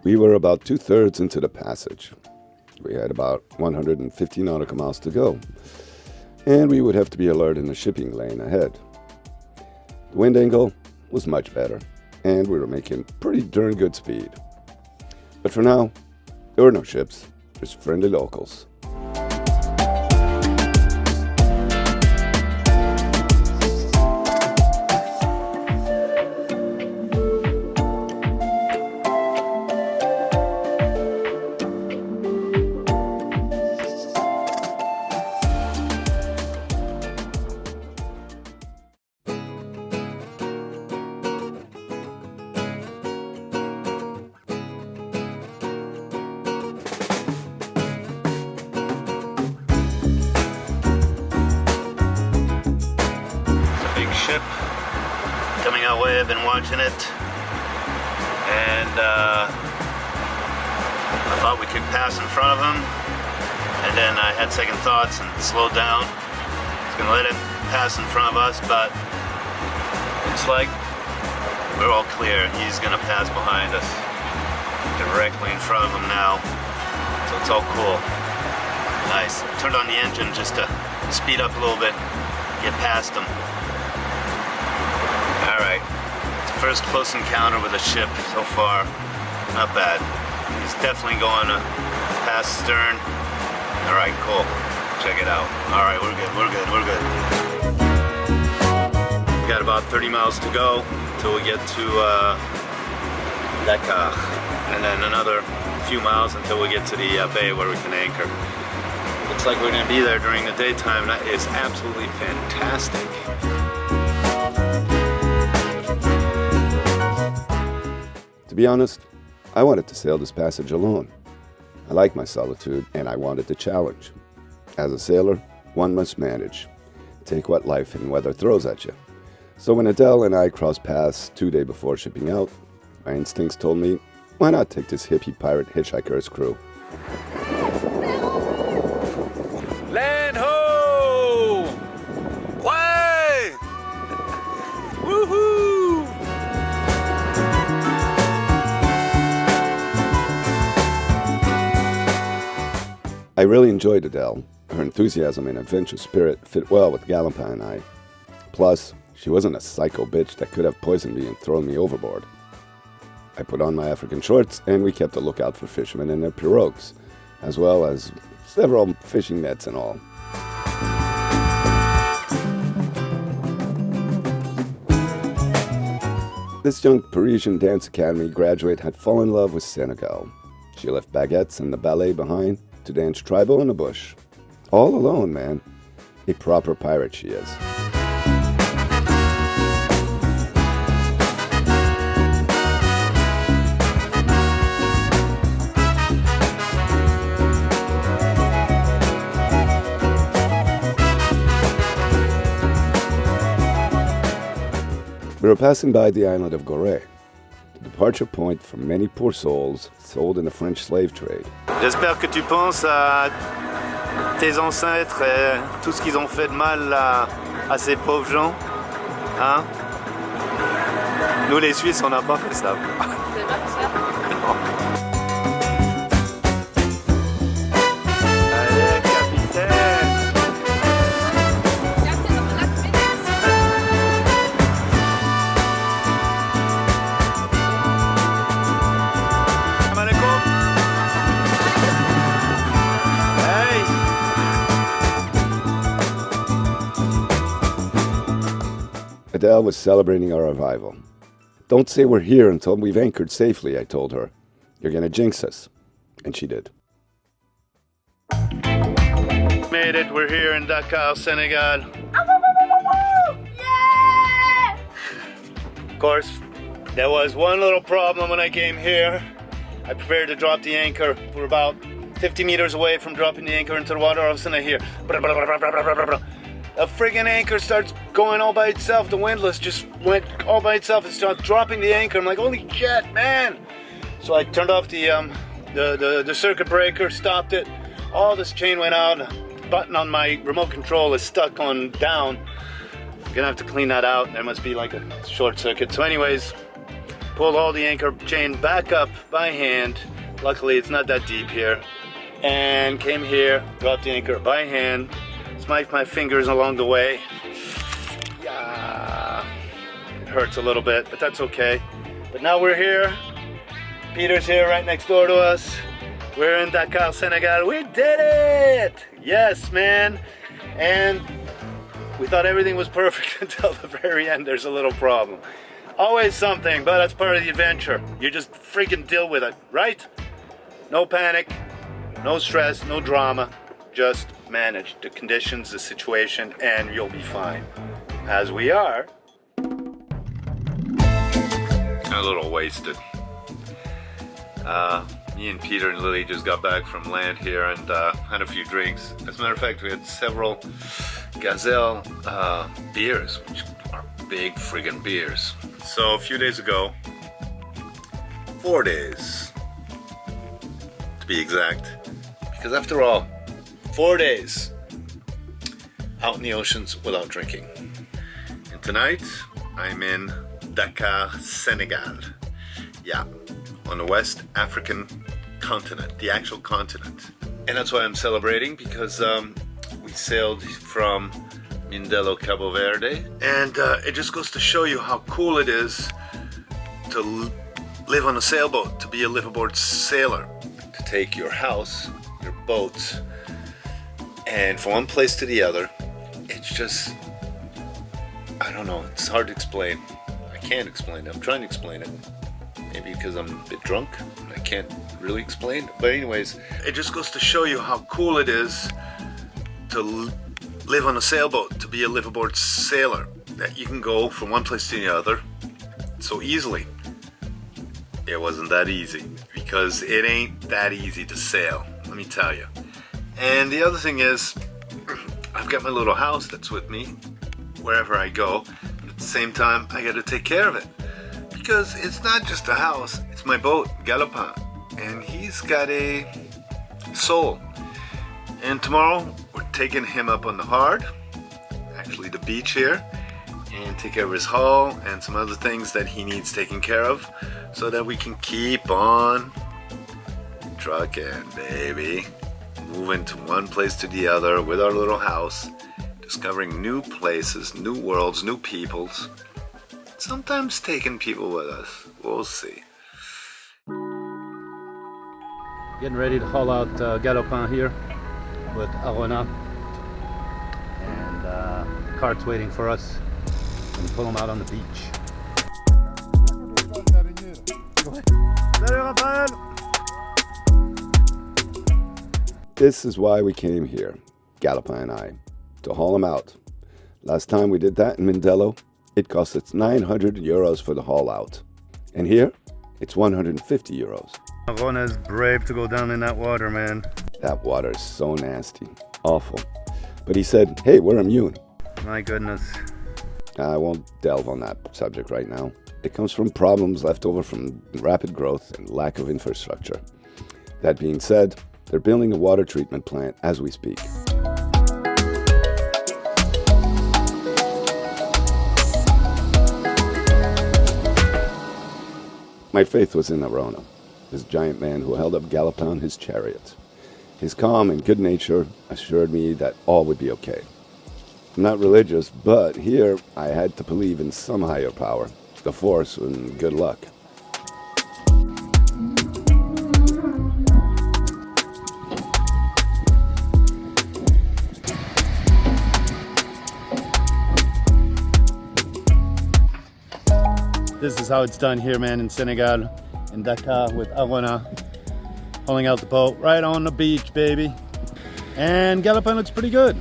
We were about 2/3 into the passage. We had about 150 nautical miles to go, and we would have to be alert in the shipping lane ahead. The wind angle was much better, and we were making pretty darn good speed. But for now, there were no ships, just friendly locals. Ship coming our way. I've been watching it, and I thought we could pass in front of him, and then I had second thoughts and slowed down. I was gonna let it pass in front of us, but it's like we're all clear. He's gonna pass behind us, directly in front of him now, so it's all cool. Nice. Turned on the engine just to speed up a little bit, get past him. Alright, it's the first close encounter with a ship so far. Not bad. He's definitely going to pass stern. Alright, cool. Check it out. Alright, we're good. We got about 30 miles to go till we get to Dakar. And then another few miles until we get to the bay where we can anchor. Looks like we're going to be there during the daytime. That is absolutely fantastic. To be honest, I wanted to sail this passage alone. I like my solitude, and I wanted the challenge. As a sailor, one must manage. Take what life and weather throws at you. So when Adele and I crossed paths 2 days before shipping out, my instincts told me, why not take this hippie pirate hitchhiker as crew? Land ho! Way! Woohoo! I really enjoyed Adele. Her enthusiasm and adventure spirit fit well with Galopin and I. Plus, she wasn't a psycho bitch that could have poisoned me and thrown me overboard. I put on my African shorts, and we kept a lookout for fishermen and their pirogues, as well as several fishing nets and all. This young Parisian dance academy graduate had fallen in love with Senegal. She left baguettes and the ballet behind to dance tribal in the bush. All alone, man. A proper pirate she is. We were passing by the island of Gorée, the departure point for many poor souls sold in the French slave trade. J'espère que tu penses à tes ancêtres et tout ce qu'ils ont fait de mal à ces pauvres gens. Hein? Nous les Suisses, on n'a pas fait ça. Vous avez pas fait ça? Allez, capitaine! Adele was celebrating our arrival. Don't say we're here until we've anchored safely, I told her. You're gonna jinx us. And she did. Made it, we're here in Dakar, Senegal. Yeah! Of course, there was one little problem when I came here. I prepared to drop the anchor. We're about 50 meters away from dropping the anchor into the water. All of a sudden I hear a friggin' anchor starts going all by itself. The windlass just went all by itself and starts dropping the anchor. I'm like, holy shit, man! So I turned off the circuit breaker, stopped it. All this chain went out. The button on my remote control is stuck on down. I'm gonna have to clean that out. There must be like a short circuit. So anyways, pulled all the anchor chain back up by hand. Luckily, it's not that deep here. And came here, dropped the anchor by hand, smiked my fingers along the way. Yeah, it hurts a little bit, but that's okay. But now we're here. Peter's here right next door to us. We're in Dakar, Senegal. We did it! Yes, man. And we thought everything was perfect until the very end. There's a little problem. Always something, but that's part of the adventure. You just freaking deal with it, right? No panic, no stress, no drama. Just manage the conditions, the situation, and you'll be fine. As we are. A little wasted. Me and Peter and Lily just got back from land here and had a few drinks. As a matter of fact, we had several Gazelle beers, which are big friggin' beers. So a few days ago, 4 days to be exact, because after all, 4 days out in the oceans without drinking. And tonight, I'm in Dakar, Senegal. Yeah, on the West African continent, the actual continent. And that's why I'm celebrating, because we sailed from Mindelo, Cabo Verde. And it just goes to show you how cool it is to live on a sailboat, to be a liveaboard sailor, to take your house, your boat, and from one place to the other. It's just, I don't know, it's hard to explain. I can't explain it. I'm trying to explain it. Maybe because I'm a bit drunk, I can't really explain. But anyways, it just goes to show you how cool it is to live on a sailboat, to be a liveaboard sailor. That you can go from one place to the other so easily. It wasn't that easy, because it ain't that easy to sail, let me tell you. And the other thing is, I've got my little house that's with me wherever I go. But at the same time, I got to take care of it. Because it's not just a house, it's my boat, Galopin, and he's got a soul. And tomorrow, we're taking him up on the hard, actually the beach here, and take care of his hull and some other things that he needs taken care of, so that we can keep on trucking, baby. Moving to one place to the other with our little house, discovering new places, new worlds, new peoples. Sometimes taking people with us. We'll see. Getting ready to haul out Galopin here with Arona. And the cart's waiting for us. And pull him out on the beach. This is why we came here, Galopin and I, to haul him out. Last time we did that in Mindelo, it cost us 900 euros for the haul out. And here, it's 150 euros. Arona's brave to go down in that water, man. That water is so nasty. Awful. But he said, hey, we're immune. My goodness. I won't delve on that subject right now. It comes from problems left over from rapid growth and lack of infrastructure. That being said, they're building a water treatment plant as we speak. My faith was in Arona, this giant man who held up Galopin on his chariot. His calm and good nature assured me that all would be okay. I'm not religious, but here I had to believe in some higher power, the force, and good luck. This is how it's done here, man, in Senegal, in Dakar with Arona, hauling out the boat right on the beach, baby. And Galopin looks pretty good.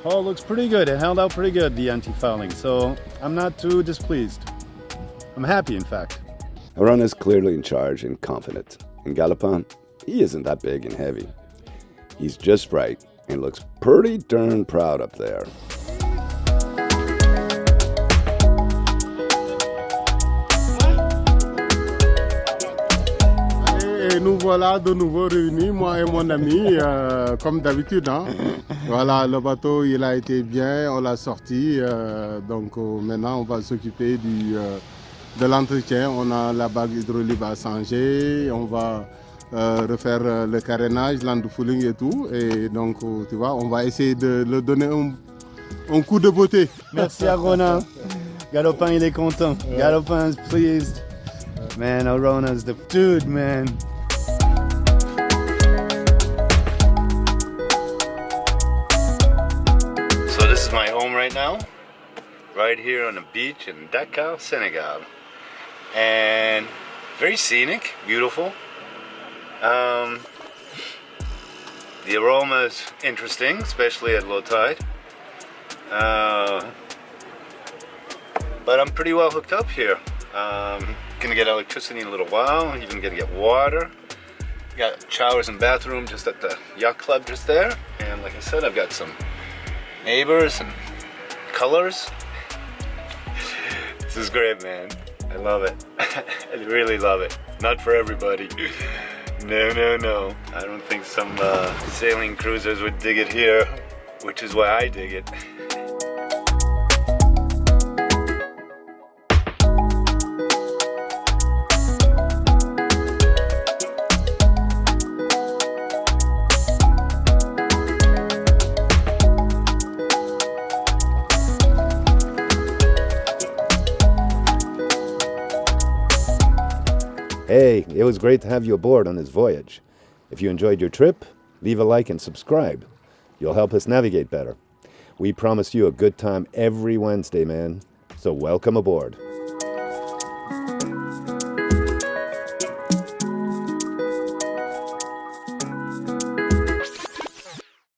Hull looks pretty good. It held out pretty good, the anti-fouling, so I'm not too displeased. I'm happy, in fact. Arona is clearly in charge and confident. And Galopin, he isn't that big and heavy. He's just right and looks pretty darn proud up there. Et nous voilà de nouveau réunis, moi et mon ami, comme d'habitude. Hein. Voilà, le bateau il a été bien, on l'a sorti. Donc maintenant on va s'occuper de l'entretien. On a la bague hydraulique à changer, on va refaire le carénage, l'underfooling et tout. Et donc, tu vois, on va essayer de leur donner un coup de beauté. Merci Arona. Galopin, il est content. Galopin is pleased. Man, Arona's the dude, man. So this is my home right now, right here on the beach in Dakar, Senegal. And very scenic, beautiful. The aroma is interesting, especially at low tide. But I'm pretty well hooked up here. Gonna get electricity in a little while, even gonna get water. Got showers and bathroom just at the yacht club just there. And like I said, I've got some neighbors and colors. This is great, man. I love it. I really love it. Not for everybody. No. I don't think some sailing cruisers would dig it here, which is why I dig it. Hey, it was great to have you aboard on this voyage. If you enjoyed your trip, leave a like and subscribe. You'll help us navigate better. We promise you a good time every Wednesday, man. So welcome aboard.